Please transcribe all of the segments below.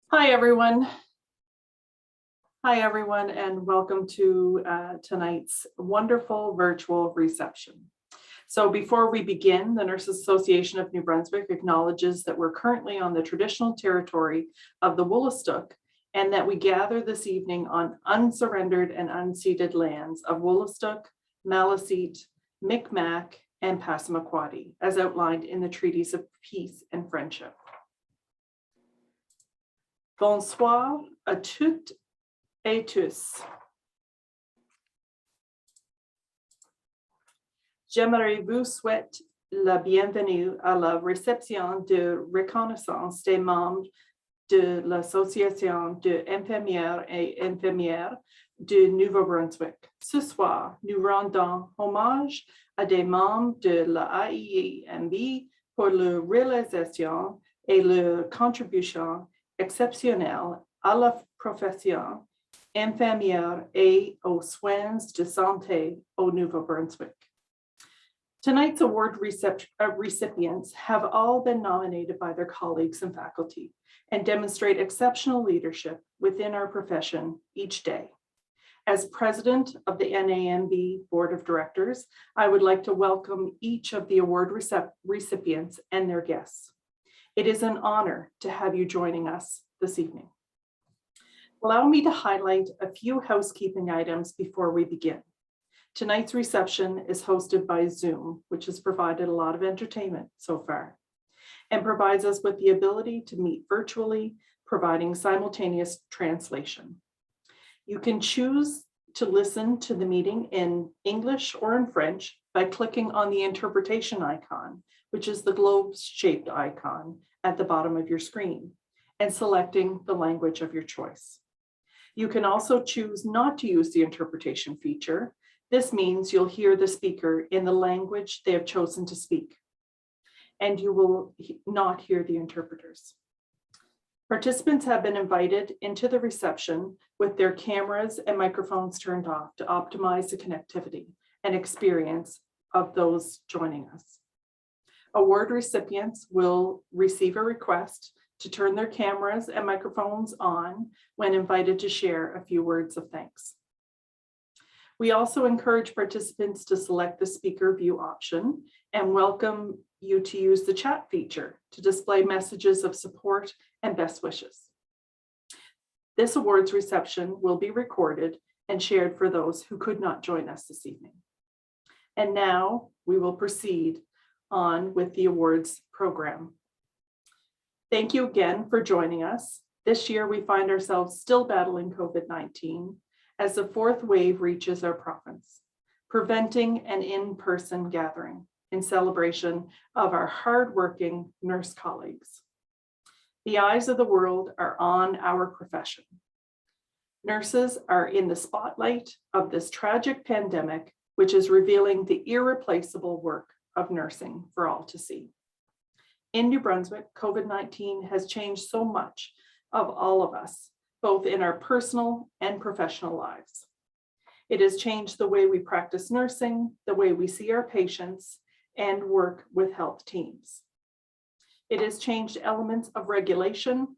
Hi, everyone. Hi, everyone, and welcome to tonight's wonderful virtual reception. So before we begin, the Nurses Association of New Brunswick acknowledges that we're currently on the traditional territory of the Wolastoq and that we gather this evening on unsurrendered and unceded lands of Wolastoq, Maliseet, Micmac, and Passamaquoddy, as outlined in the Treaties of Peace and Friendship. Bonsoir à toutes et tous. J'aimerais vous souhaiter la bienvenue à la réception de reconnaissance des membres de l'Association d'infirmières et infirmières du Nouveau-Brunswick. Ce soir, nous rendons hommage à des membres de la OPINB pour leur réalisation et leur contribution exceptionnelle à la profession infirmière et aux soins de santé au Nouveau-Brunswick. Tonight's award recipients have all been nominated by their colleagues and faculty and demonstrate exceptional leadership within our profession each day. As president of the NAMB Board of Directors, I would like to welcome each of the award recipients and their guests. It is an honor to have you joining us this evening. Allow me to highlight a few housekeeping items before we begin. Tonight's reception is hosted by Zoom, which has provided a lot of entertainment so far, and provides us with the ability to meet virtually, providing simultaneous translation. You can choose to listen to the meeting in English or in French by clicking on the interpretation icon, which is the globe-shaped icon at the bottom of your screen, and selecting the language of your choice. You can also choose not to use the interpretation feature. This means you'll hear the speaker in the language they have chosen to speak, and you will not hear the interpreters. Participants have been invited into the reception with their cameras and microphones turned off to optimize the connectivity and experience of those joining us. Award recipients will receive a request to turn their cameras and microphones on when invited to share a few words of thanks. We also encourage participants to select the speaker view option and welcome you to use the chat feature to display messages of support and best wishes. This awards reception will be recorded and shared for those who could not join us this evening. And now we will proceed on with the awards program. Thank you again for joining us. This year we find ourselves still battling COVID-19 as the fourth wave reaches our province, preventing an in-person gathering in celebration of our hardworking nurse colleagues. The eyes of the world are on our profession. Nurses are in the spotlight of this tragic pandemic, which is revealing the irreplaceable work of nursing for all to see. In New Brunswick, COVID-19 has changed so much of all of us, both in our personal and professional lives. It has changed the way we practice nursing, the way we see our patients, and work with health teams. It has changed elements of regulation,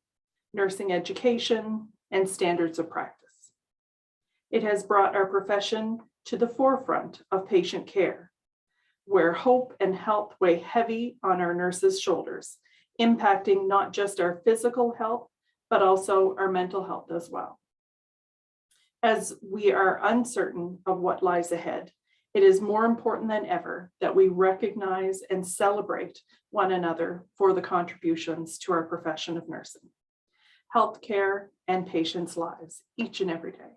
nursing education, and standards of practice. It has brought our profession to the forefront of patient care, where hope and health weigh heavy on our nurses' shoulders, impacting not just our physical health, but also our mental health as well. As we are uncertain of what lies ahead, it is more important than ever that we recognize and celebrate one another for the contributions to our profession of nursing, healthcare, and patients' lives each and every day.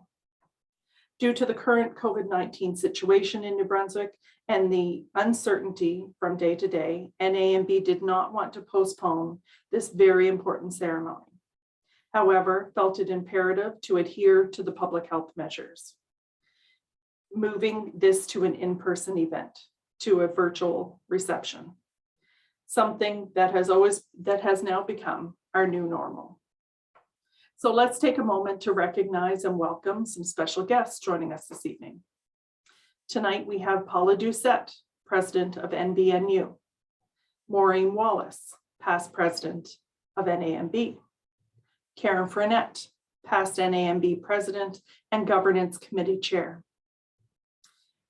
Due to the current COVID-19 situation in New Brunswick and the uncertainty from day to day, NAMB did not want to postpone this very important ceremony. However, felt it imperative to adhere to the public health measures, moving this to an in-person event, to a virtual reception, something that has now become our new normal. So let's take a moment to recognize and welcome some special guests joining us this evening. Tonight we have Paula Doucette, President of NBNU, Maureen Wallace, past President of NAMB, Karen Frenette, past NAMB President and Governance Committee Chair.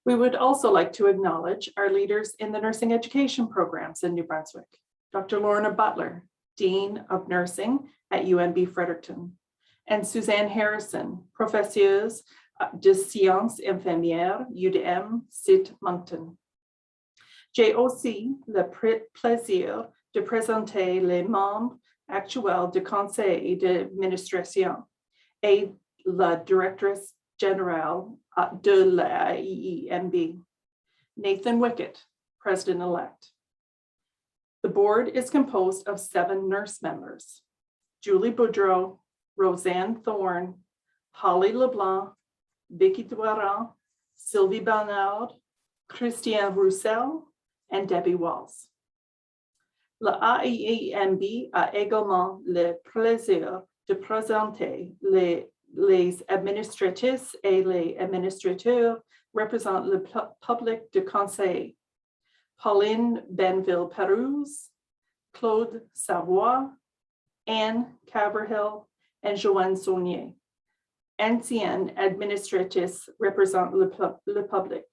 We would also like to acknowledge our leaders in the nursing education programs in New Brunswick. Dr. Lorna Butler, Dean of Nursing at UNB Fredericton, and Suzanne Harrison, Professeuse de Sciences Infirmières, UDM, Site Moncton. J'ai aussi le plaisir de présenter les membres actuels du conseil d'administration et la directrice générale de la IEMB, Nathan Wickett, President-elect. The board is composed of 7 nurse members: Julie Boudreau, Roseanne Thorne, Holly LeBlanc, Vicky Doiron, Sylvie Bernard, Christian Roussel, and Debbie Walls. La AIEMB a également le plaisir de présenter les administratrices et les administrateurs représentant le public du conseil: Pauline Benville-Perouse, Claude Savoie, Anne Caverhill, and Joanne Saunier, ancienne administratrice représentant le public.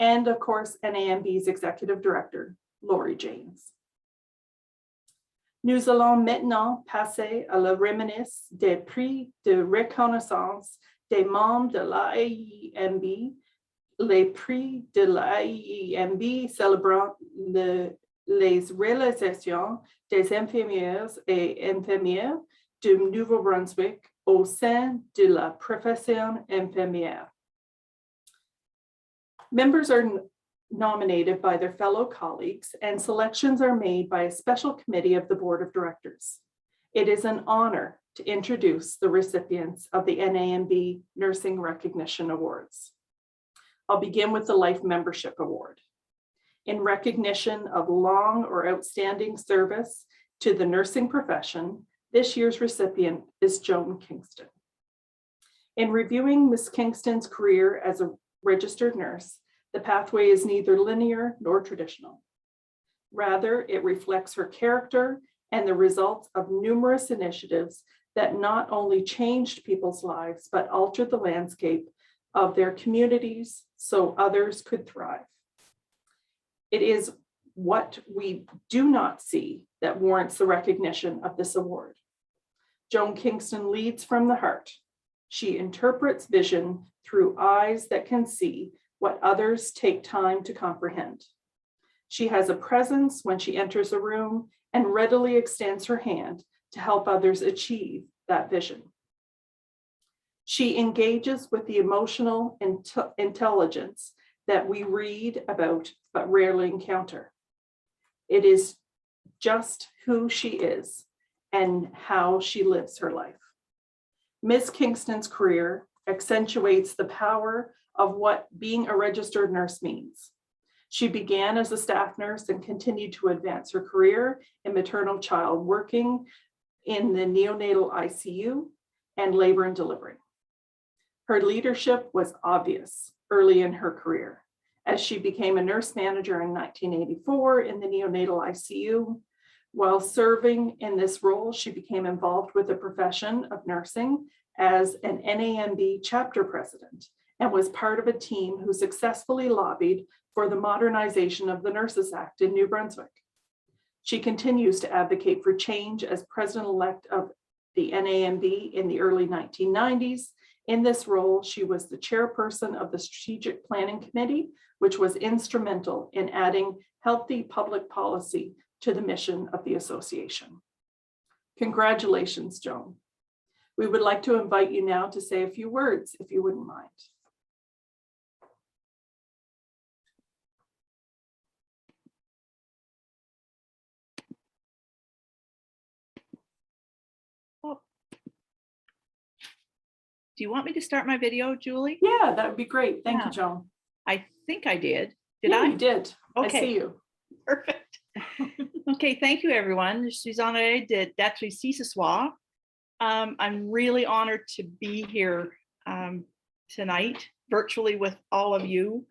And of course, NAMB's Executive Director, Lori James. Nous allons maintenant passer à la remise des prix de reconnaissance des membres de l'AIEMB. Les prix de l'AIEMB célébrant les réalisations des infirmières et infirmiers du Nouveau-Brunswick au sein de la profession infirmière. Members are nominated by their fellow colleagues, and selections are made by a special committee of the Board of Directors. It is an honor to introduce the recipients of the NAMB Nursing Recognition Awards. I'll begin with the Life Membership Award. In recognition of long or outstanding service to the nursing profession, this year's recipient is Joan Kingston. In reviewing Ms. Kingston's career as a registered nurse, the pathway is neither linear nor traditional. Rather, it reflects her character and the results of numerous initiatives that not only changed people's lives, but altered the landscape of their communities so others could thrive. It is what we do not see that warrants the recognition of this award. Joan Kingston leads from the heart. She interprets vision through eyes that can see what others take time to comprehend. She has a presence when she enters a room and readily extends her hand to help others achieve that vision. She engages with the emotional intelligence that we read about but rarely encounter. It is just who she is and how she lives her life. Ms. Kingston's career accentuates the power of what being a registered nurse means. She began as a staff nurse and continued to advance her career in maternal child, working in the neonatal ICU and labor and delivery. Her leadership was obvious early in her career, as she became a nurse manager in 1984 in the neonatal ICU. While serving in this role, she became involved with the profession of nursing as an NAMB chapter president and was part of a team who successfully lobbied for the modernization of the Nurses Act in New Brunswick. She continues to advocate for change as president-elect of the NAMB in the early 1990s. In this role, she was the chairperson of the Strategic Planning Committee, which was instrumental in adding healthy public policy to the mission of the association. Congratulations, Joan. We would like to invite you now to say a few words, if you wouldn't mind. Do you want me to start my video, Julie? Yeah, that would be great. Thank you, Joan. I think I did. Did Yeah, I? you did. Okay. I see you. Perfect. Okay, thank you, everyone. Je suis honorée d'être ici ce soir. I'm really honored to be here tonight, virtually with all of you.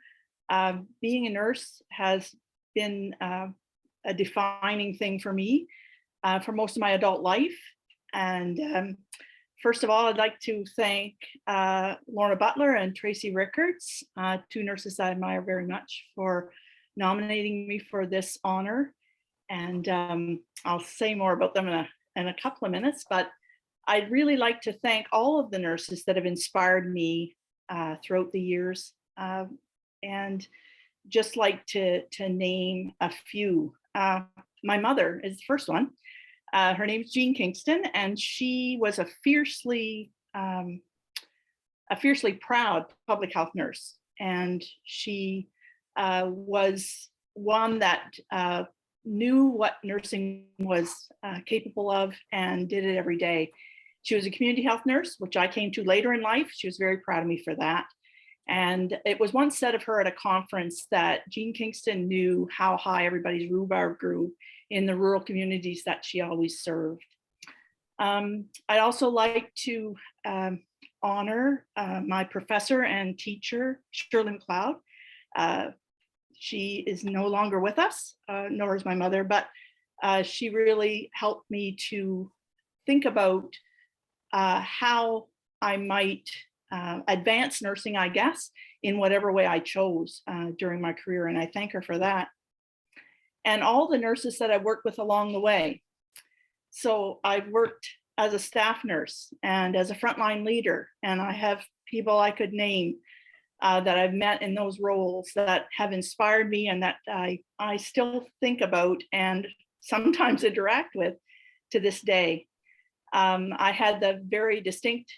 Being a nurse has been a defining thing for me for most of my adult life. And first of all, I'd like to thank Lorna Butler and Tracy Rickards, two nurses I admire very much, for nominating me for this honor. And I'll say more about them in a couple of minutes, but I'd really like to thank all of the nurses that have inspired me throughout the years. And just like to name a few. My mother is the first one. Her name is Jean Kingston, and she was a fiercely proud public health nurse. And she was one that knew what nursing was capable of and did it every day. She was a community health nurse, which I came to later in life. She was very proud of me for that. And it was once said of her at a conference that Jean Kingston knew how high everybody's rhubarb grew in the rural communities that she always served. I'd also like to honor my professor and teacher, Shirley McLeod. She is no longer with us, nor is my mother, but she really helped me to think about how I might advance nursing, I guess, in whatever way I chose during my career. And I thank her for that. And all the nurses that I worked with along the way. So I've worked as a staff nurse and as a frontline leader, and I have people I could name that I've met in those roles that have inspired me and that I still think about and sometimes interact with to this day. I had the very distinct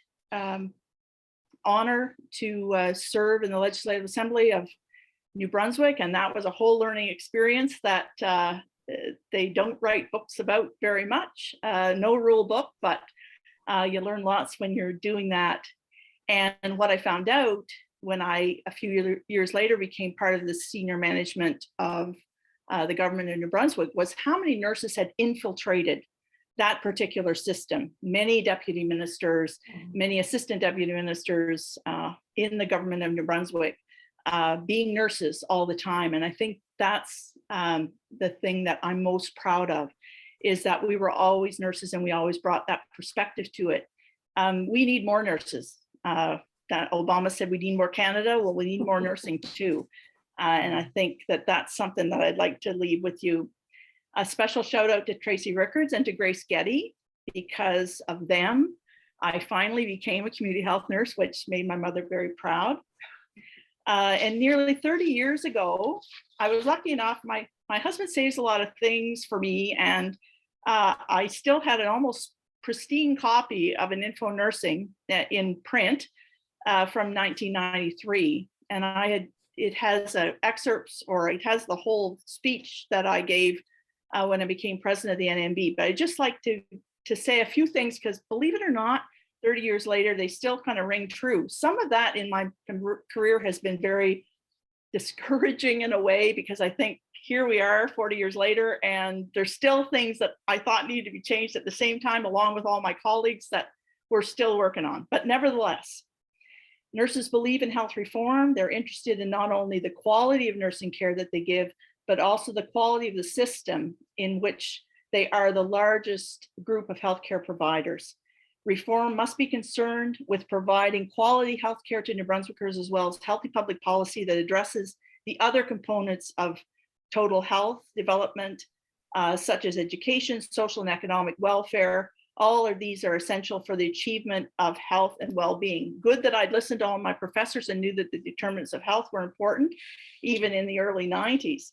honor to serve in the Legislative Assembly of New Brunswick, and that was a whole learning experience that they don't write books about very much. No rule book, but you learn lots when you're doing that. And what I found out when I, a few years later, became part of the senior management of the government of New Brunswick was how many nurses had infiltrated that particular system. Many deputy ministers, many assistant deputy ministers in the government of New Brunswick being nurses all the time. And I think that's the thing that I'm most proud of, is that we were always nurses and we always brought that perspective to it. We need more nurses. That Obama said we need more Canada. Well, we need more nursing too. And I think that that's something that I'd like to leave with you. A special shout out to Tracy Rickards and to Grace Getty. Because of them, I finally became a community health nurse, which made my mother very proud. And nearly 30 years ago, I was lucky enough, my husband saves a lot of things for me, and I still had an almost pristine copy of an Info Nursing in print from 1993. And it has excerpts, or it has the whole speech that I gave when I became president of the CNNB. But I'd just like to say a few things, because believe it or not, 30 years later, they still kind of ring true. Some of that in my career has been very discouraging in a way, because I think here we are 40 years later, and there's still things that I thought needed to be changed at the same time, along with all my colleagues that we're still working on. But nevertheless, nurses believe in health reform. They're interested in not only the quality of nursing care that they give, but also the quality of the system in which they are the largest group of healthcare providers. Reform must be concerned with providing quality healthcare to New Brunswickers, as well as healthy public policy that addresses the other components of total health development, such as education, social and economic welfare. All of these are essential for the achievement of health and well-being. Good that I'd listened to all my professors and knew that the determinants of health were important, even in the early 90s.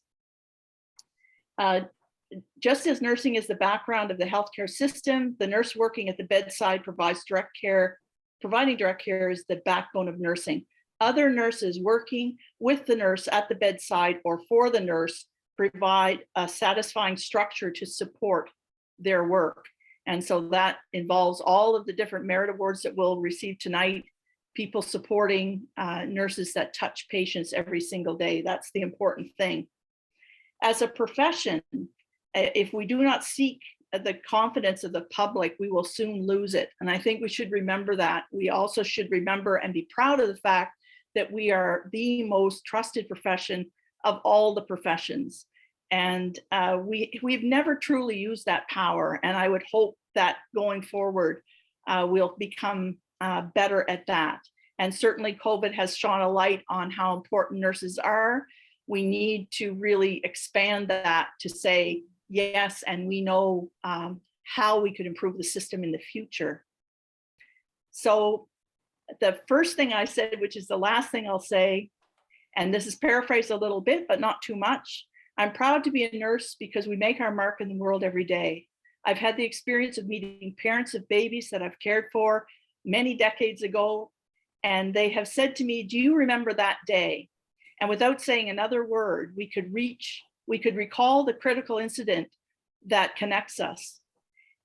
Just as nursing is the background of the healthcare system, the nurse working at the bedside provides direct care. Providing direct care is the backbone of nursing. Other nurses working with the nurse at the bedside or for the nurse provide a satisfying structure to support their work. And so that involves all of the different merit awards that we'll receive tonight, people supporting nurses that touch patients every single day. That's the important thing. As a profession, if we do not seek the confidence of the public, we will soon lose it. And I think we should remember that. We also should remember and be proud of the fact that we are the most trusted profession of all the professions. And we've never truly used that power. And I would hope that going forward, we'll become better at that. And certainly COVID has shone a light on how important nurses are. We need to really expand that to say, yes, and we know how we could improve the system in the future. So the first thing I said, which is the last thing I'll say, and this is paraphrased a little bit, but not too much. I'm proud to be a nurse because we make our mark in the world every day. I've had the experience of meeting parents of babies that I've cared for many decades ago, and they have said to me, do you remember that day? And without saying another word, we could recall the critical incident that connects us.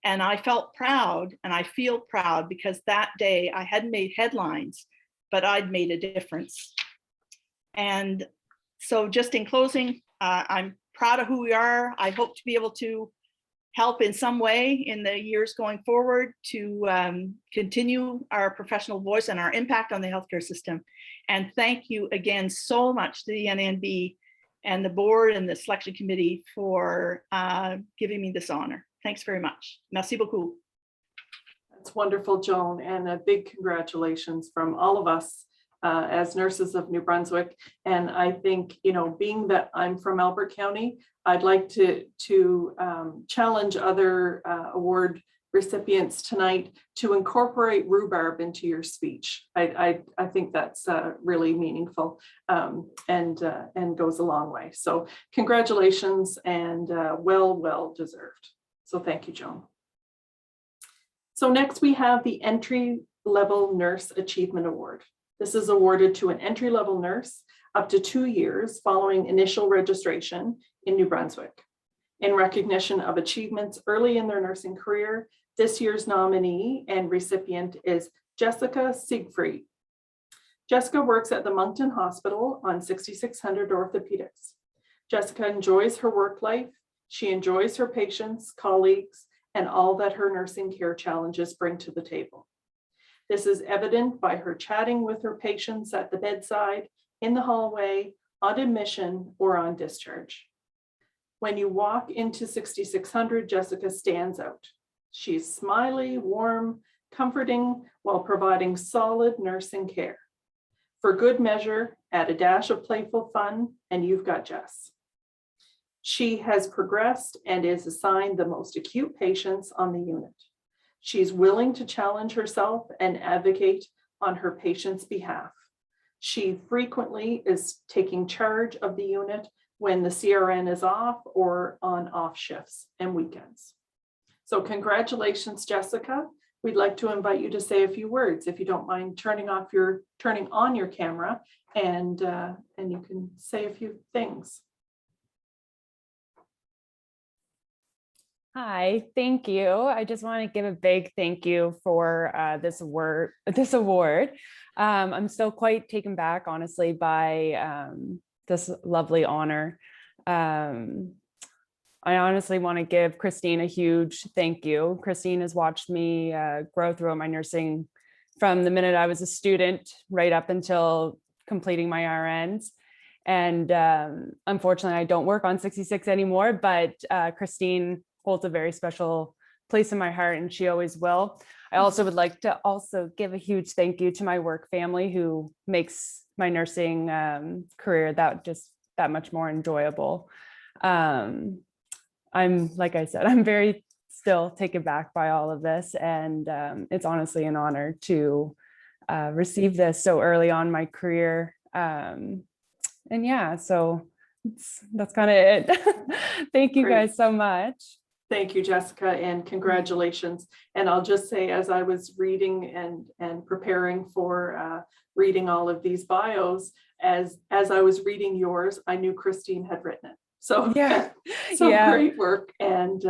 And I felt proud, and I feel proud because that day I hadn't made headlines, but I'd made a difference. And so just in closing, I'm proud of who we are. I hope to be able to help in some way in the years going forward to continue our professional voice and our impact on the healthcare system. And thank you again so much to the CNNB and the board and the selection committee for giving me this honor. Thanks very much. Merci beaucoup. That's wonderful, Joan, and a big congratulations from all of us as nurses of New Brunswick. And I think, you know, being that I'm from Albert County, I'd like to challenge other award recipients tonight to incorporate rhubarb into your speech. I think that's really meaningful and goes a long way. So congratulations, and well deserved. So thank you, Joan. So next we have the Entry Level Nurse Achievement Award. This is awarded to an entry-level nurse up to 2 years following initial registration in New Brunswick. In recognition of achievements early in their nursing career, this year's nominee and recipient is Jessica Siegfried. Jessica works at the Moncton Hospital on 6600 Orthopedics. Jessica enjoys her work life. She enjoys her patients, colleagues, and all that her nursing care challenges bring to the table. This is evident by her chatting with her patients at the bedside, in the hallway, on admission, or on discharge. When you walk into 6600, Jessica stands out. She's smiley, warm, comforting, while providing solid nursing care. For good measure, add a dash of playful fun, and you've got Jess. She has progressed and is assigned the most acute patients on the unit. She's willing to challenge herself and advocate on her patients' behalf. She frequently is taking charge of the unit when the CRN is off or on off shifts and weekends. So congratulations, Jessica. We'd like to invite you to say a few words, if you don't mind turning on your camera, and you can say a few things. Hi, thank you. I just want to give a big thank you for this award. I'm still quite taken back, honestly, by this lovely honor. I honestly want to give Christine a huge thank you. Christine has watched me grow throughout my nursing from the minute I was a student right up until completing my RNs. And unfortunately, I don't work on 66 anymore, but Christine holds a very special place in my heart, and she always will. I also would like to also give a huge thank you to my work family, who makes my nursing career that much more enjoyable. Like I said, I'm very still taken back by all of this, and it's honestly an honor to receive this so early on in my career. And yeah, so that's kind of it. Thank you guys so much. Thank you, Jessica, and congratulations. And I'll just say, as I was reading and preparing for reading all of these bios, as I was reading yours, I knew Christine had written it. So yeah, great work, and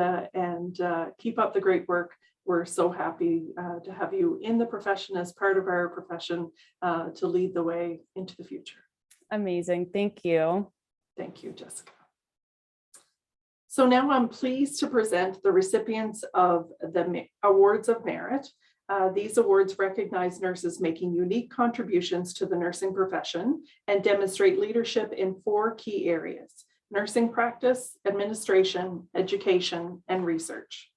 keep up the great work. We're so happy to have you in the profession as part of our profession to lead the way into the future. Amazing. Thank you. Thank you, Jessica. So now I'm pleased to present the recipients of the Awards of Merit. These awards recognize nurses making unique contributions to the nursing profession and demonstrate leadership in 4 key areas: nursing practice, administration, education, and research.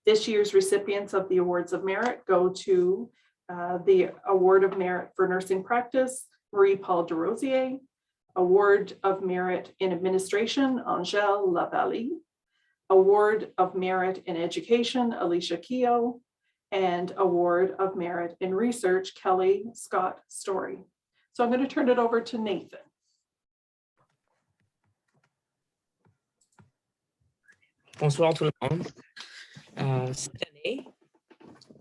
This year's recipients of the Awards of Merit go to the Award of Merit for Nursing Practice, Marie-Paul Desrosiers, Award of Merit in Administration, Angèle Lavallée, Award of Merit in Education, Alicia Keogh, and Award of Merit in Research, Kelly Scott Story. So I'm going to turn it over to Nathan. Bonsoir tout le monde. Cette année,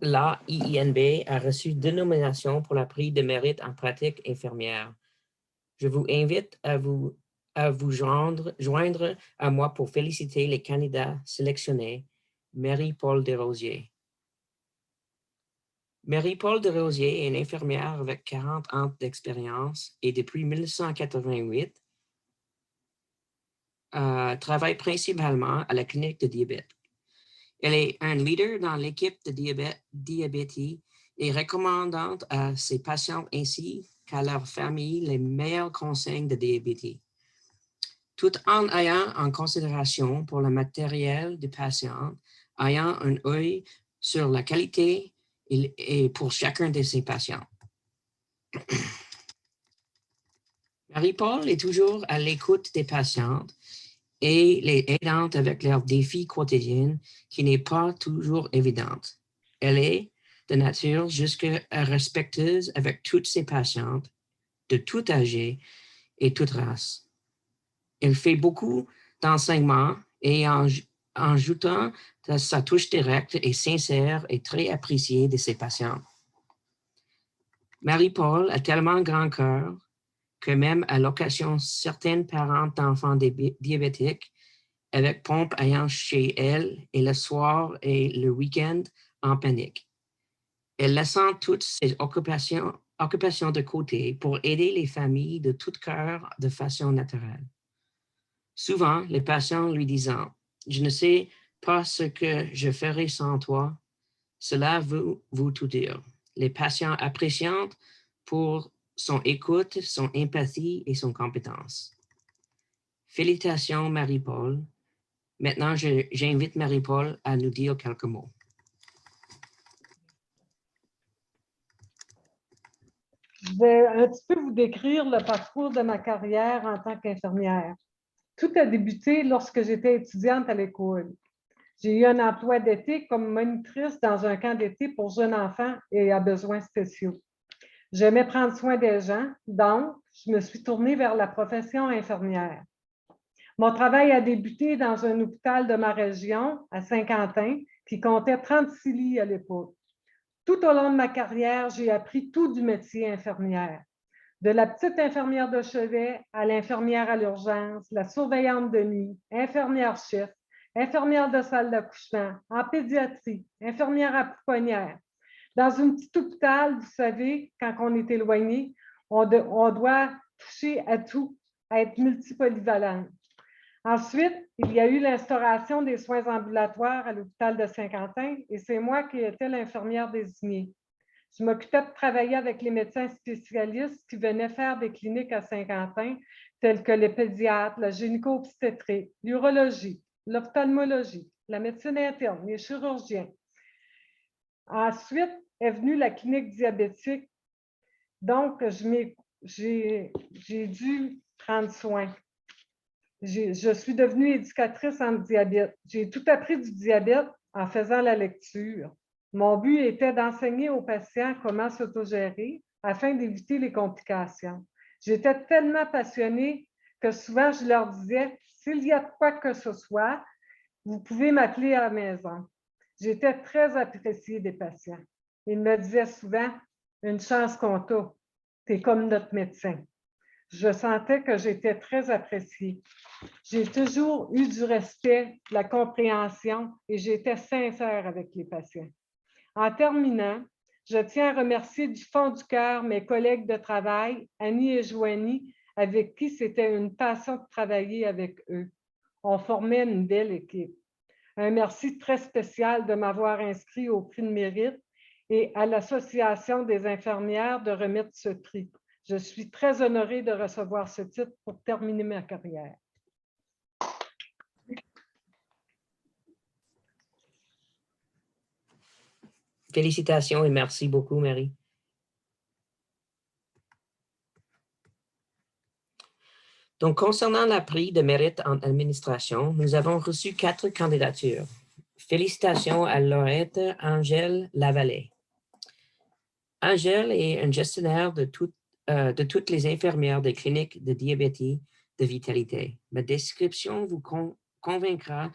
la IINB a reçu 2 nominations pour la prix de mérite en pratique infirmière. Je vous invite à vous joindre à moi pour féliciter les candidats sélectionnés. Marie-Paul Desrosiers. Marie-Paul Desrosiers est une infirmière avec 40 ans d'expérience et depuis 1988, travaille principalement à la clinique de diabète. Elle est un leader dans l'équipe de diabétique et recommandante à ses patients ainsi qu'à leur famille les meilleurs conseils de diabétique. Tout en ayant en considération pour le matériel du patient, ayant un œil sur la qualité et pour chacun de ses patients. Marie-Paul est toujours à l'écoute des patientes et les aidante avec leurs défis quotidiens qui n'est pas toujours évidente. Elle est de nature jusqu'à respectueuse avec toutes ses patientes, de tout âge et toute race. Elle fait beaucoup d'enseignements et en ajoutant sa touche directe et sincère et très appréciée de ses patients. Marie-Paul a tellement grand cœur que même à l'occasion certains parents d'enfants diabétiques avec pompe ayant chez elle et le soir et le week-end en panique. Elle laissant toutes ses occupations de côté pour aider les familles de tout cœur de façon naturelle. Souvent, les patients lui disant « Je ne sais pas ce que je ferai sans toi », cela veut tout dire. Les patients appréciant pour son écoute, son empathie et son compétence. Félicitations Marie-Paul. Maintenant, j'invite Marie-Paul à nous dire quelques mots. Je vais un petit peu vous décrire le parcours de ma carrière en tant qu'infirmière. Tout a débuté lorsque j'étais étudiante à l'école. J'ai eu un emploi d'été comme monitrice dans un camp d'été pour jeunes enfants et à besoins spéciaux. J'aimais prendre soin des gens, donc je me suis tournée vers la profession infirmière. Mon travail a débuté dans un hôpital de ma région, à Saint-Quentin, qui comptait 36 lits à l'époque. Tout au long de ma carrière, j'ai appris tout du métier infirmière. De la petite infirmière de chevet à l'infirmière à l'urgence, la surveillante de nuit, infirmière-chef, infirmière de salle d'accouchement, en pédiatrie, infirmière à pouponnière. Dans un petit hôpital, vous savez, quand on est éloigné, on doit toucher à tout, à être multipolyvalente. Ensuite, il y a eu l'instauration des soins ambulatoires à l'hôpital de Saint-Quentin et c'est moi qui étais l'infirmière désignée. Je m'occupais de travailler avec les médecins spécialistes qui venaient faire des cliniques à Saint-Quentin, tels que les pédiatres, la gynéco-obstétrique, l'urologie, l'ophtalmologie, la médecine interne, les chirurgiens. Ensuite est venue la clinique diabétique. Donc, j'ai dû prendre soin. Je suis devenue éducatrice en diabète. J'ai tout appris du diabète en faisant la lecture. Mon but était d'enseigner aux patients comment s'autogérer afin d'éviter les complications. J'étais tellement passionnée que souvent je leur disais, s'il y a quoi que ce soit, vous pouvez m'appeler à la maison. J'étais très appréciée des patients. Ils me disaient souvent, une chance qu'on t'a, t'es comme notre médecin. Je sentais que j'étais très appréciée. J'ai toujours eu du respect, de la compréhension et j'étais sincère avec les patients. En terminant, je tiens à remercier du fond du cœur mes collègues de travail, Annie et Joanie, avec qui c'était une passion de travailler avec eux. On formait une belle équipe. Un merci très spécial de m'avoir inscrit au prix de mérite et à l'Association des infirmières de remettre ce prix. Je suis très honorée de recevoir ce titre pour terminer ma carrière. Félicitations et merci beaucoup, Marie. Donc, concernant la prix de mérite en administration, nous avons reçu 4 candidatures. Félicitations à lauréate Angèle Lavallée. Angèle est un gestionnaire de toutes les infirmières des cliniques de diabétique de vitalité. Ma description vous convaincra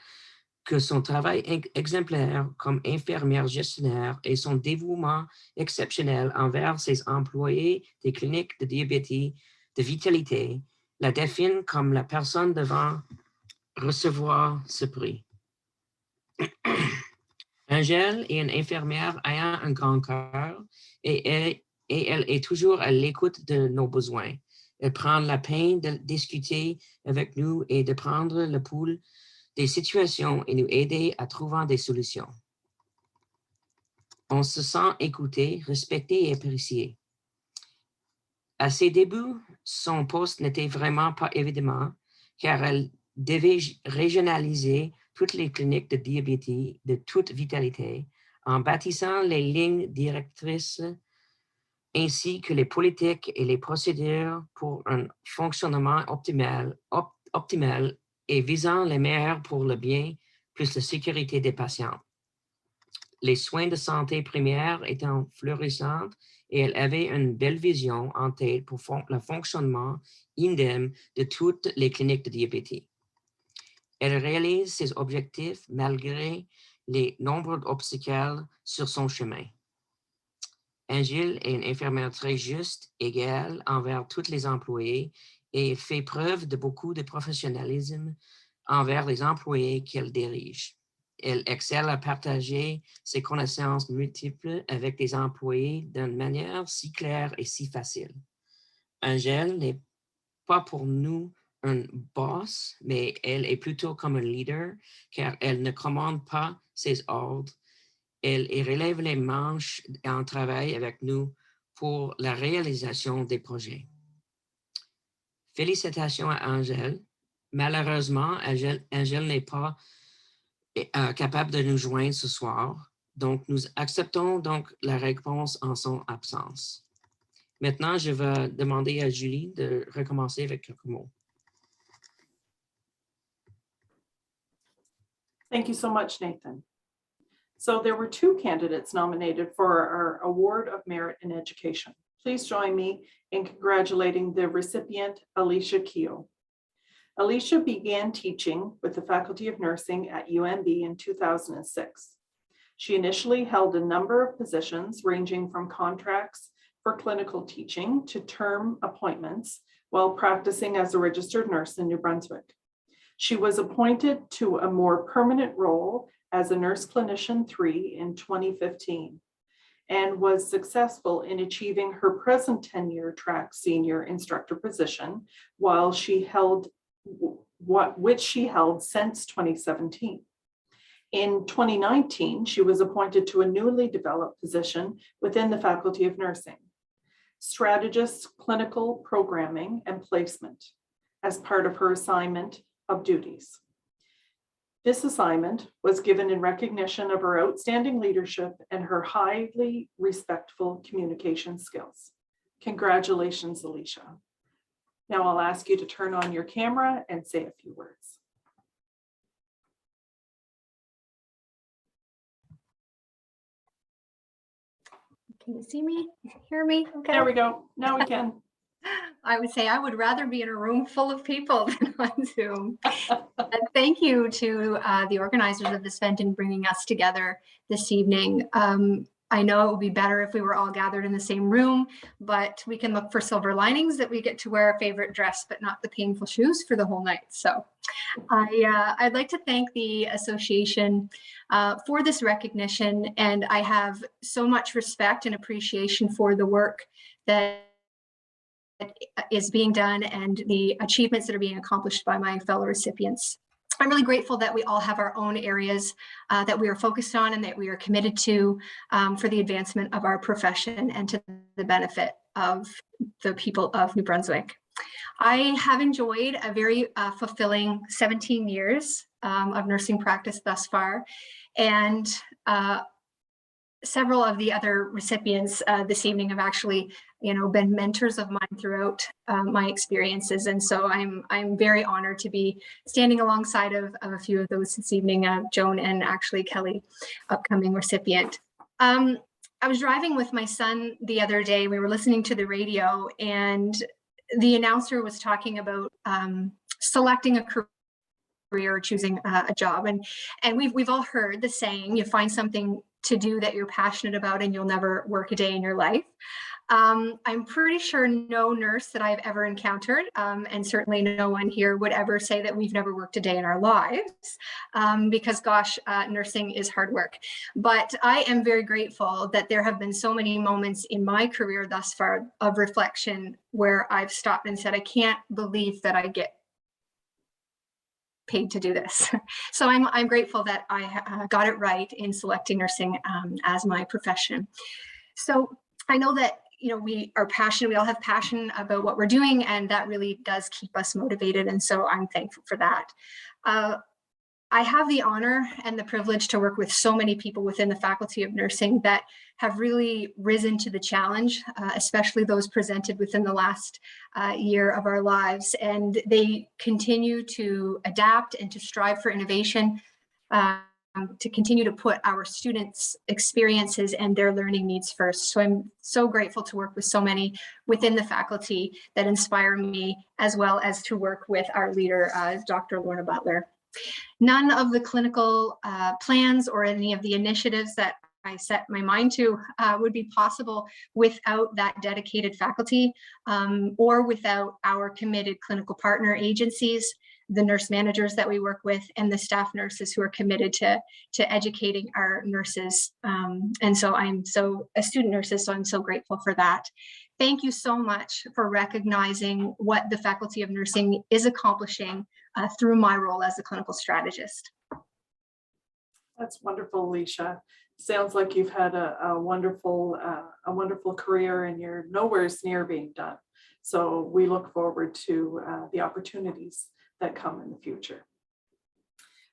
que son travail exemplaire comme infirmière gestionnaire et son dévouement exceptionnel envers ses employés des cliniques de diabétique de vitalité la définissent comme la personne devant recevoir ce prix. Angèle est une infirmière ayant un grand cœur et elle est toujours à l'écoute de nos besoins. Elle prend la peine de discuter avec nous et de prendre le pouls des situations et nous aider à trouver des solutions. On se sent écouté, respecté et apprécié. À ses débuts, son poste n'était vraiment pas évident car elle devait régionaliser toutes les cliniques de diabétique de toute vitalité en bâtissant les lignes directrices ainsi que les politiques et les procédures pour un fonctionnement optimal et visant les meilleurs pour le bien plus la sécurité des patients. Les soins de santé primaires étant florissants et elle avait une belle vision en tête pour le fonctionnement indemne de toutes les cliniques de diabétique. Elle réalise ses objectifs malgré les nombreux obstacles sur son chemin. Angèle est une infirmière très juste, égale envers tous les employés et fait preuve de beaucoup de professionnalisme envers les employés qu'elle dirige. Elle excelle à partager ses connaissances multiples avec des employés d'une manière si claire et si facile. Angèle n'est pas pour nous un boss, mais elle est plutôt comme un leader car elle ne commande pas ses ordres. Elle relève les manches en travail avec nous pour la réalisation des projets. Félicitations à Angèle. Malheureusement, Angèle n'est pas capable de nous joindre ce soir, donc nous acceptons donc la réponse en son absence. Maintenant, je vais demander à Julie de recommencer avec quelques mots. Thank you so much, Nathan. So there were 2 candidates nominated for our Award of Merit in Education. Please join me in congratulating the recipient, Alicia Keogh. Alicia began teaching with the Faculty of Nursing at UNB in 2006. She initially held a number of positions ranging from contracts for clinical teaching to term appointments while practicing as a registered nurse in New Brunswick. She was appointed to a more permanent role as a nurse clinician 3 in 2015 and was successful in achieving her present tenure track senior instructor position which she held since 2017. In 2019, she was appointed to a newly developed position within the Faculty of Nursing, strategist, clinical programming and placement as part of her assignment of duties. This assignment was given in recognition of her outstanding leadership and her highly respectful communication skills. Congratulations, Alicia. Now I'll ask you to turn on your camera and say a few words. Can you see me? Hear me? Okay. There we go. Now we can. I would say I would rather be in a room full of people than on Zoom. And thank you to the organizers of this event in bringing us together this evening. I know it would be better if we were all gathered in the same room, but we can look for silver linings that we get to wear our favorite dress, but not the painful shoes for the whole night. So I'd like to thank the association for this recognition. And I have so much respect and appreciation for the work that is being done and the achievements that are being accomplished by my fellow recipients. I'm really grateful that we all have our own areas that we are focused on and that we are committed to for the advancement of our profession and to the benefit of the people of New Brunswick. I have enjoyed a very fulfilling 17 years of nursing practice thus far. And several of the other recipients this evening have actually, been mentors of mine throughout my experiences. And so I'm very honored to be standing alongside of a few of those this evening, Joan and actually Kelly, upcoming recipient. I was driving with my son the other day. We were listening to the radio, and the announcer was talking about selecting a career, choosing a job. And we've all heard the saying, you find something to do that you're passionate about and you'll never work a day in your life. I'm pretty sure no nurse that I've ever encountered, and certainly no one here would ever say that we've never worked a day in our lives, because gosh, nursing is hard work. But I am very grateful that there have been so many moments in my career thus far of reflection where I've stopped and said, I can't believe that I get paid to do this. So I'm grateful that I got it right in selecting nursing as my profession. So I know that we are passionate, we all have passion about what we're doing, and that really does keep us motivated. And so I'm thankful for that. I have the honor and the privilege to work with so many people within the Faculty of Nursing that have really risen to the challenge, especially those presented within the last year of our lives. And they continue to adapt and to strive for innovation, to continue to put our students' experiences and their learning needs first. So I'm so grateful to work with so many within the faculty that inspire me, as well as to work with our leader, Dr. Lorna Butler. None of the clinical plans or any of the initiatives that I set my mind to would be possible without that dedicated faculty, or without our committed clinical partner agencies, the nurse managers that we work with, and the staff nurses who are committed to educating our nurses. And so student nurses, so I'm so grateful for that. Thank you so much for recognizing what the Faculty of Nursing is accomplishing through my role as a clinical strategist. That's wonderful, Alicia. Sounds like you've had a wonderful career, and you're nowhere near being done. So we look forward to the opportunities that come in the future.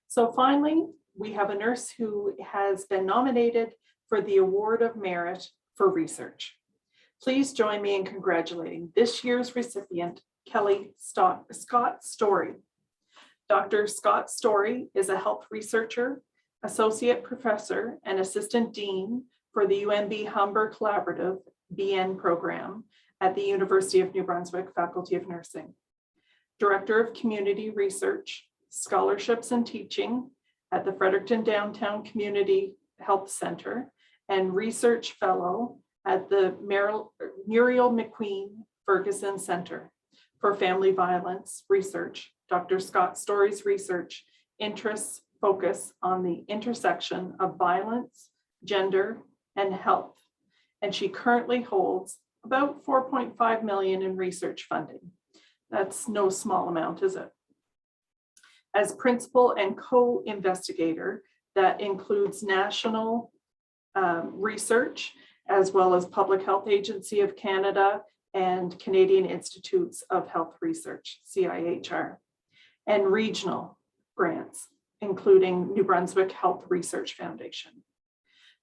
So finally, we have a nurse who has been nominated for the Award of Merit for Research. Please join me in congratulating this year's recipient, Kelly Scott Story. Dr. Scott Story is a health researcher, associate professor, and assistant dean for the UNB Humber Collaborative BN program at the University of New Brunswick Faculty of Nursing. Director of Community Research, Scholarships and Teaching at the Fredericton Downtown Community Health Center, and Research Fellow at the Muriel McQueen Ferguson Center for Family Violence Research. Dr. Scott Story's research interests focus on the intersection of violence, gender, and health, and she currently holds about $4.5 million in research funding. That's no small amount, is it? As principal and co-investigator, that includes national research, as well as Public Health Agency of Canada and Canadian Institutes of Health Research, CIHR, and regional grants, including New Brunswick Health Research Foundation.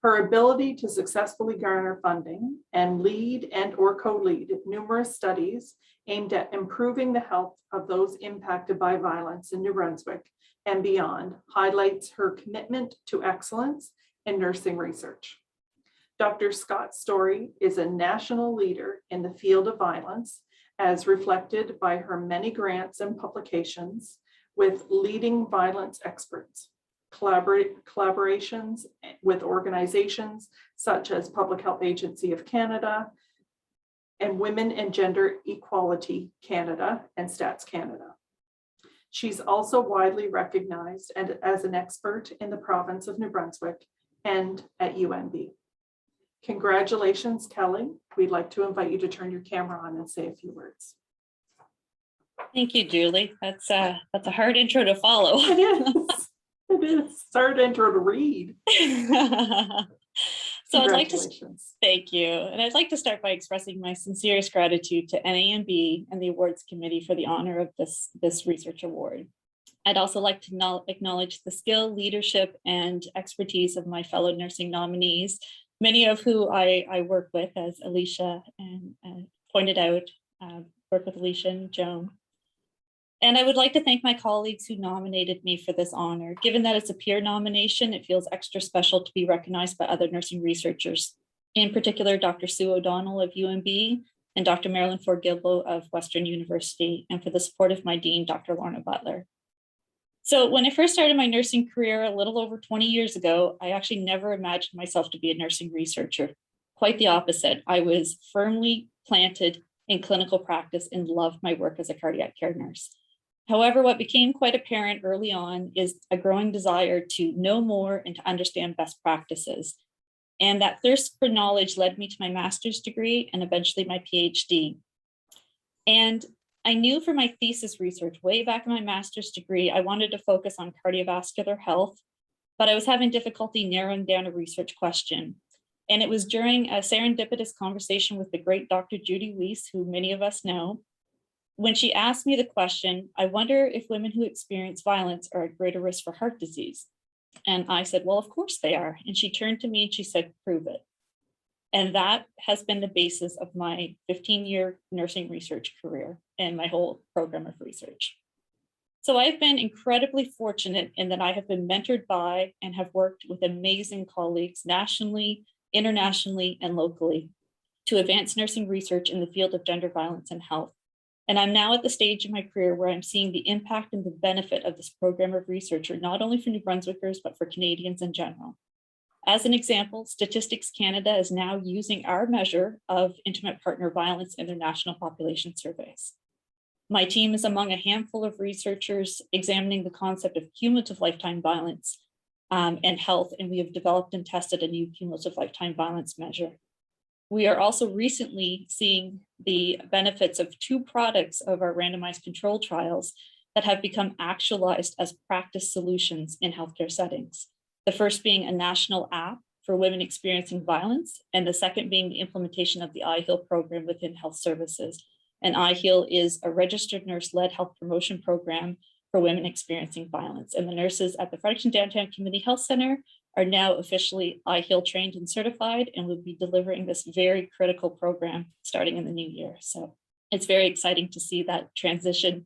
Her ability to successfully garner funding and lead and or co-lead numerous studies aimed at improving the health of those impacted by violence in New Brunswick and beyond highlights her commitment to excellence in nursing research. Dr. Scott Story is a national leader in the field of violence, as reflected by her many grants and publications with leading violence experts, collaborations with organizations such as Public Health Agency of Canada and Women and Gender Equality Canada and Stats Canada. She's also widely recognized as an expert in the province of New Brunswick and at UNB. Congratulations, Kelly. We'd like to invite you to turn your camera on and say a few words. Thank you, Julie. That's a hard intro to follow. It is. It is. It's a hard intro to read. So I'd like to thank you. And I'd like to start by expressing my sincerest gratitude to NAMB and the awards committee for the honor of this research award. I'd also like to acknowledge the skill, leadership, and expertise of my fellow nursing nominees many of who I work with, as Alicia and pointed out, work with Alicia and Joan. And I would like to thank my colleagues who nominated me for this honor. Given that it's a peer nomination, it feels extra special to be recognized by other nursing researchers, in particular, Dr. Sue O'Donnell of UNB and Dr. Marilyn Ford-Gilbo of Western University, and for the support of my dean, Dr. Lorna Butler. So when I first started my nursing career a little over 20 years ago, I actually never imagined myself to be a nursing researcher. Quite the opposite. I was firmly planted in clinical practice and loved my work as a cardiac care nurse. However, what became quite apparent early on is a growing desire to know more and to understand best practices. And that thirst for knowledge led me to my master's degree and eventually my PhD. And I knew for my thesis research way back in my master's degree, I wanted to focus on cardiovascular health, but I was having difficulty narrowing down a research question. And it was during a serendipitous conversation with the great Dr. Judy Weiss, who many of us know, when she asked me the question, I wonder if women who experience violence are at greater risk for heart disease. And I said, well, of course they are. And she turned to me and she said, prove it. And that has been the basis of my 15-year nursing research career and my whole program of research. So I've been incredibly fortunate in that I have been mentored by and have worked with amazing colleagues nationally, internationally, and locally to advance nursing research in the field of gender violence and health. And I'm now at the stage in my career where I'm seeing the impact and the benefit of this program of research, not only for New Brunswickers, but for Canadians in general. As an example, Statistics Canada is now using our measure of intimate partner violence in their national population surveys. My team is among a handful of researchers examining the concept of cumulative lifetime violence and health, and we have developed and tested a new cumulative lifetime violence measure. We are also recently seeing the benefits of 2 products of our randomized control trials that have become actualized as practice solutions in healthcare settings. The first being a national app for women experiencing violence, and the second being the implementation of the iHeal program within health services. And iHeal is a registered nurse-led health promotion program for women experiencing violence. And the nurses at the Fredericton Downtown Community Health Center are now officially iHeal trained and certified, and will be delivering this very critical program starting in the new year. So it's very exciting to see that transition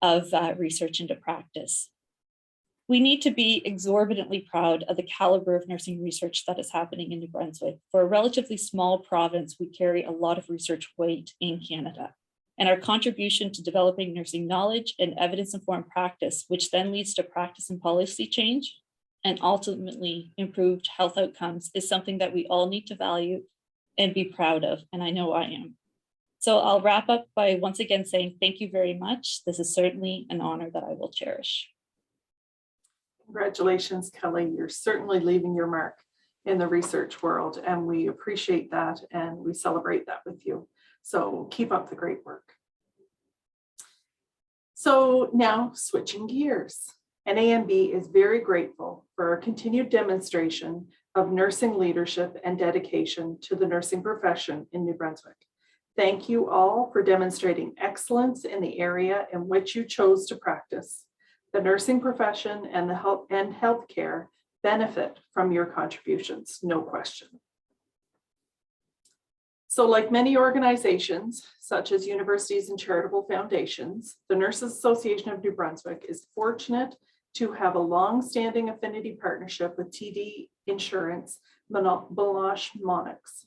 of research into practice. We need to be exorbitantly proud of the caliber of nursing research that is happening in New Brunswick. For a relatively small province, we carry a lot of research weight in Canada. And our contribution to developing nursing knowledge and evidence-informed practice, which then leads to practice and policy change, and ultimately improved health outcomes, is something that we all need to value and be proud of, and I know I am. So I'll wrap up by once again saying thank you very much. This is certainly an honor that I will cherish. Congratulations, Kelly. You're certainly leaving your mark in the research world, and we appreciate that and we celebrate that with you. So keep up the great work. So now switching gears. NAMB is very grateful for our continued demonstration of nursing leadership and dedication to the nursing profession in New Brunswick. Thank you all for demonstrating excellence in the area in which you chose to practice. The nursing profession and the healthcare benefit from your contributions, no question. So like many organizations, such as universities and charitable foundations, the Nurses Association of New Brunswick is fortunate to have a long-standing affinity partnership with TD Insurance Blanche Monix.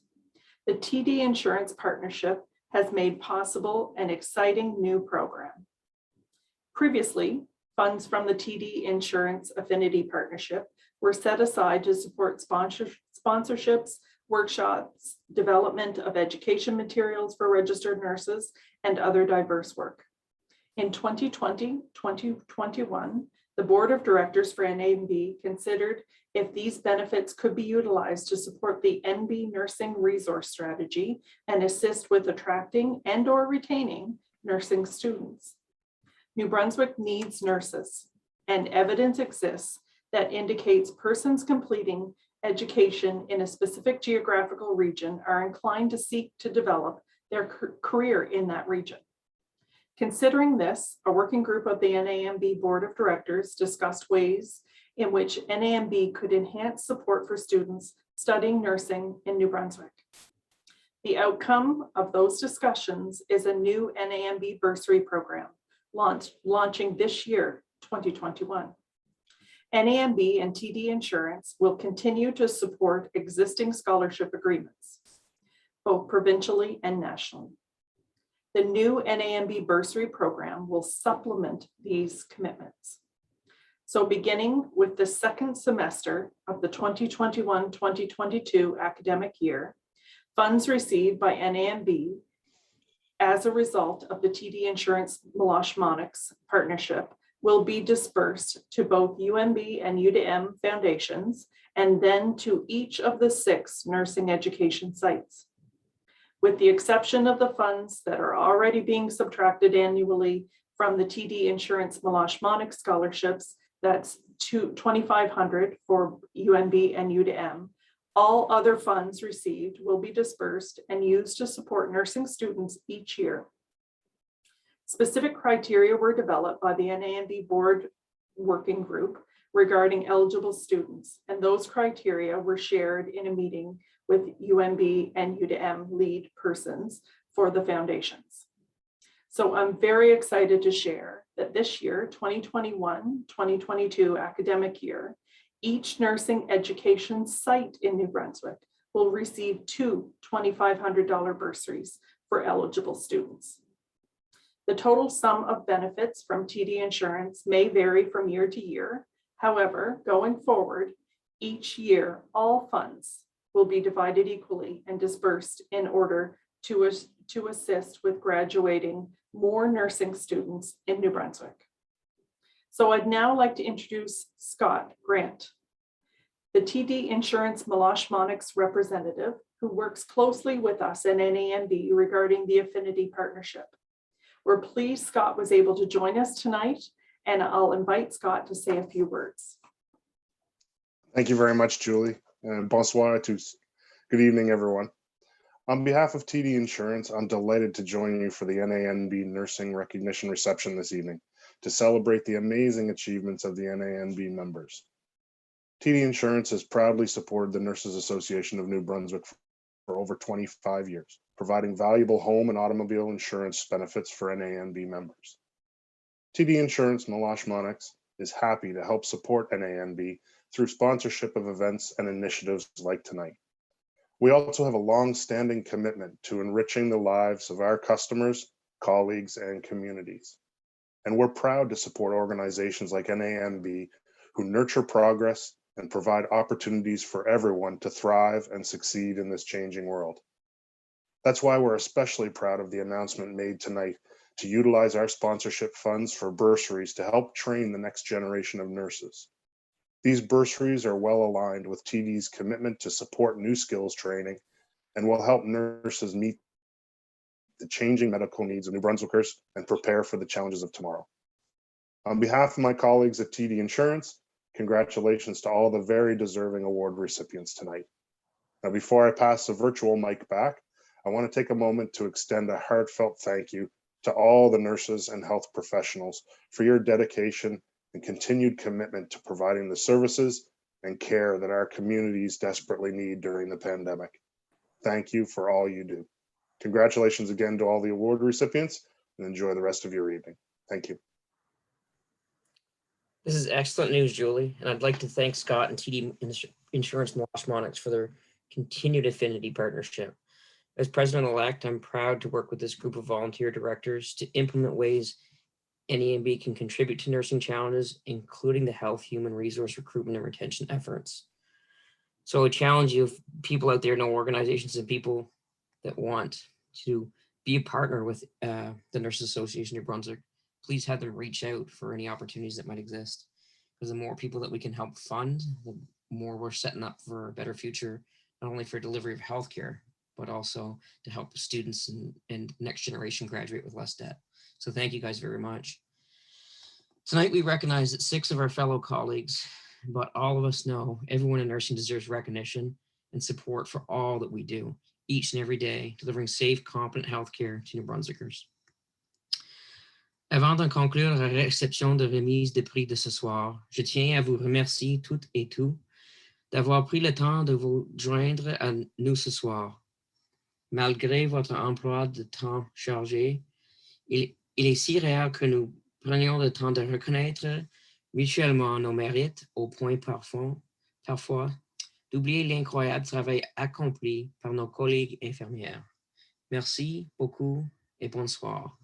The TD Insurance partnership has made possible an exciting new program. Previously, funds from the TD Insurance Affinity Partnership were set aside to support sponsorships, workshops, development of education materials for registered nurses, and other diverse work. In 2020-2021, the Board of Directors for NAMB considered if these benefits could be utilized to support the NB Nursing Resource Strategy and assist with attracting and/or retaining nursing students. New Brunswick needs nurses, and evidence exists that indicates persons completing education in a specific geographical region are inclined to seek to develop their career in that region. Considering this, a working group of the NAMB Board of Directors discussed ways in which NAMB could enhance support for students studying nursing in New Brunswick. The outcome of those discussions is a new NAMB bursary program launching this year, 2021. NAMB and TD Insurance will continue to support existing scholarship agreements, both provincially and nationally. The new NAMB bursary program will supplement these commitments. So beginning with the second semester of the 2021-2022 academic year, funds received by NAMB as a result of the TD Insurance Meloche-Monix partnership will be dispersed to both UMB and UDM foundations and then to each of the 6 nursing education sites. With the exception of the funds that are already being subtracted annually from the TD Insurance Meloche-Monix scholarships, that's $2,500 for UMB and UDM. All other funds received will be dispersed and used to support nursing students each year. Specific criteria were developed by the NAMB board working group regarding eligible students, and those criteria were shared in a meeting with UMB and UDM lead persons for the foundations. So I'm very excited to share that this year, 2021-2022 academic year, each nursing education site in New Brunswick will receive 2 $2,500 bursaries for eligible students. The total sum of benefits from TD Insurance may vary from year to year. However, going forward, each year, all funds will be divided equally and dispersed in order to assist with graduating more nursing students in New Brunswick. So I'd now like to introduce Scott Grant, the TD Insurance Meloche-Monix representative who works closely with us at NAMB regarding the affinity partnership. We're pleased Scott was able to join us tonight, and I'll invite Scott to say a few words. Thank you very much, Julie. Bonsoir à tous. Good evening, everyone. On behalf of TD Insurance, I'm delighted to join you for the NAMB Nursing Recognition Reception this evening to celebrate the amazing achievements of the NAMB members. TD Insurance has proudly supported the Nurses Association of New Brunswick for over 25 years, providing valuable home and automobile insurance benefits for NAMB members. TD Insurance Meloche-Monix is happy to help support NAMB through sponsorship of events and initiatives like tonight. We also have a long-standing commitment to enriching the lives of our customers, colleagues, and communities. And we're proud to support organizations like NAMB who nurture progress and provide opportunities for everyone to thrive and succeed in this changing world. That's why we're especially proud of the announcement made tonight to utilize our sponsorship funds for bursaries to help train the next generation of nurses. These bursaries are well aligned with TD's commitment to support new skills training and will help nurses meet the changing medical needs of New Brunswickers and prepare for the challenges of tomorrow. On behalf of my colleagues at TD Insurance, congratulations to all the very deserving award recipients tonight. Now, before I pass the virtual mic back, I want to take a moment to extend a heartfelt thank you to all the nurses and health professionals for your dedication and continued commitment to providing the services and care that our communities desperately need during the pandemic. Thank you for all you do. Congratulations again to all the award recipients, and enjoy the rest of your evening. Thank you. This is excellent news, Julie, and I'd like to thank Scott and TD Insurance Meloche-Monix for their continued affinity partnership. As president-elect, I'm proud to work with this group of volunteer directors to implement ways NAMB can contribute to nursing challenges, including the health, human resource recruitment, and retention efforts. So I challenge you, if people out there know organizations and people that want to be a partner with the Nurses Association of New Brunswick, please have them reach out for any opportunities that might exist. Because the more people that we can help fund, the more we're setting up for a better future, not only for delivery of healthcare, but also to help the students and next generation graduate with less debt. So thank you guys very much. Tonight we recognize that 6 of our fellow colleagues, but all of us know everyone in nursing deserves recognition and support for all that we do each and every day, delivering safe, competent healthcare to New Brunswickers. Avant de conclure la réception de remise des prix de ce soir, je tiens à vous remercier toutes et tous d'avoir pris le temps de vous joindre à nous ce soir. Malgré votre emploi de temps chargé, il est si rare que nous prenions le temps de reconnaître mutuellement nos mérites au point parfois d'oublier l'incroyable travail accompli par nos collègues infirmières. Merci beaucoup et bonsoir.